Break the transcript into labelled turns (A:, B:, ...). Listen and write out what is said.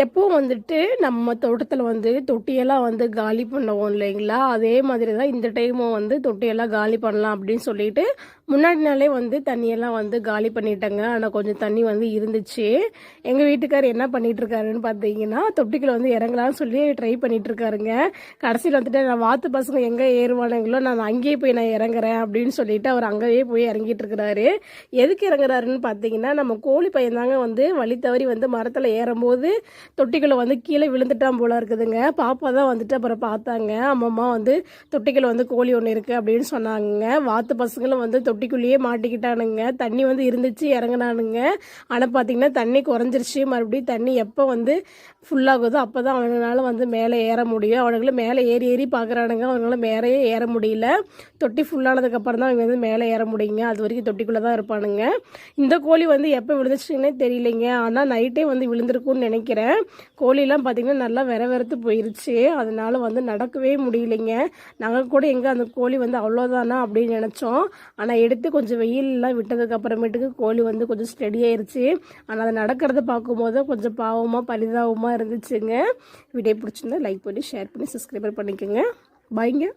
A: எப்பவும் வந்துட்டு நம்ம தோட்டத்தில் வந்து தொட்டியெல்லாம் வந்து காலி பண்ணுவோம் இல்லைங்களா, அதே மாதிரி தான் இந்த டைமும் வந்து தொட்டியெல்லாம் காலி பண்ணலாம் அப்படின்னு சொல்லிட்டு முன்னாடி நாளே வந்து தண்ணியெல்லாம் வந்து காலி பண்ணிட்டேங்க. ஆனால் கொஞ்சம் தண்ணி வந்து இருந்துச்சு. எங்கள் வீட்டுக்கார் என்ன பண்ணிட்டு இருக்காருன்னு பார்த்தீங்கன்னா, தொட்டிக்குள்ள வந்து இறங்கலாம்னு சொல்லி ட்ரை பண்ணிட்டு இருக்காருங்க. கடைசியில் வந்துட்டு நான் வாத்து பசங்க எங்கே ஏறுவானுங்களோ நான் அங்கேயே போய் நான் இறங்குறேன் அப்படின்னு சொல்லிட்டு அவர் அங்கேயே போய் இறங்கிட்டு இருக்கிறாரு. எதுக்கு இறங்குறாருன்னு பார்த்தீங்கன்னா, நம்ம கோழி பையன் தாங்க வந்து வழி தவறி வந்து மரத்தில் ஏறும்போது தொட்டிக்குள்ளே வந்து கீழே விழுந்துட்டான் போல இருக்குதுங்க. பாப்பா தான் வந்துட்டு அப்புறம் பார்த்தாங்க. அம்மம்மா வந்து தொட்டிக்குள்ளே வந்து கோழி ஒன்று இருக்குது அப்படின்னு சொன்னாங்க. வாத்து பசங்களும் வந்து தொட்டிக்குள்ளேயே மாட்டிக்கிட்டானுங்க. தண்ணி வந்து இருந்துச்சு, இறங்கினானுங்க. ஆனால் பார்த்தீங்கன்னா தண்ணி குறைஞ்சிருச்சு. மறுபடியும் தண்ணி எப்போ வந்து ஃபுல்லாகுதோ அப்போ தான் அவனுங்களால வந்து மேலே ஏற முடியும். அவனுங்களும் மேலே ஏறி ஏறி பார்க்குறானுங்க. அவங்களால மேலேயே ஏற முடியல. தொட்டி ஃபுல்லானதுக்கப்புறம் தான் அவங்க வந்து மேலே ஏற முடியுங்க. அது வரைக்கும் தொட்டிக்குள்ளே தான் இருப்பானுங்க. இந்த கோழி வந்து எப்போ விழுந்துச்சுன்னே தெரியலைங்க. ஆனால் நைட்டே வந்து விழுந்திருக்கும்னு நினைக்கிறேன். கோழிலாம் பார்த்திங்கன்னா நல்லா வெறுத்து போயிருச்சு. அதனால வந்து நடக்கவே முடியலைங்க. நாங்கள் கூட எங்கே அந்த கோழி வந்து அவ்வளோதானா அப்படின்னு நினச்சோம். ஆனால் எடுத்து கொஞ்சம் வெயிலெலாம் விட்டதுக்கு அப்புறமேட்டுக்கு கோழி வந்து கொஞ்சம் ஸ்டெடி ஆயிடுச்சு. ஆனால் அதை நடக்கிறத பார்க்கும்போது கொஞ்சம் பாவமாக பரிதாபமாக இருந்துச்சுங்க. வீடியோ பிடிச்சிருந்தா லைக் பண்ணி ஷேர் பண்ணி சப்ஸ்கிரைபர் பண்ணிக்கோங்க. பாய்ங்க.